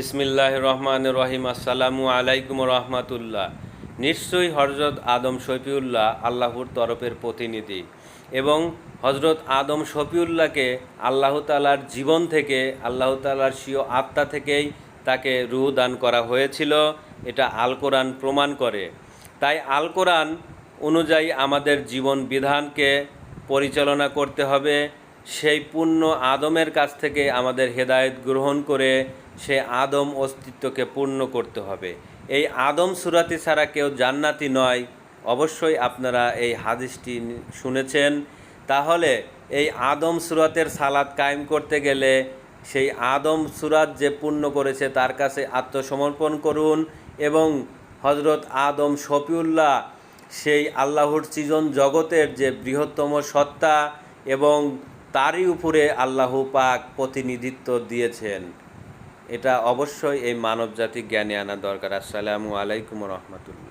বিসমিল্লাহির রহমানির রহিম। আসসালামু আলাইকুম রহমাতুল্লাহ। নিশ্চয়ই হজরত আদম শফিউল্লাহ আল্লাহর তরফের প্রতিনিধি এবং হজরত আদম শফিউল্লাহকে আল্লাহ তাআলার জীবন থেকে, আল্লাহ তাআলার স্বীয় আত্মা থেকেই তাকে রূহ দান করা হয়েছিল। এটা আল কোরআন প্রমাণ করে। তাই আল কোরআন অনুযায়ী আমাদের জীবন বিধানকে পরিচালনা করতে হবে। সেই পূর্ণ আদমের কাছ থেকে আমাদের হেদায়েত গ্রহণ করে সে আদম অস্তিত্বকে পূর্ণ করতে হবে। এই আদম সূরাটি ছাড়া কেউ জান্নাতি নয়। অবশ্যই আপনারা এই হাদিসটি শুনেছেন। তাহলে এই আদম সূরাতের সালাত কায়েম করতে গেলে সেই আদম সূরাত যে পূর্ণ করেছে তার কাছে আত্মসমর্পণ করুন এবং হজরত আদম শফিউল্লাহ সেই আল্লাহর সৃজন জগতের যে বৃহত্তম সত্তা এবং তারই উপরে আল্লাহ পাক প্রতিনিধিত্ব দিয়েছেন। এটা অবশ্যই এই মানবজাতি জ্ঞানে আনা দরকার। আসসালামু আলাইকুম রহমতুল্লাহ।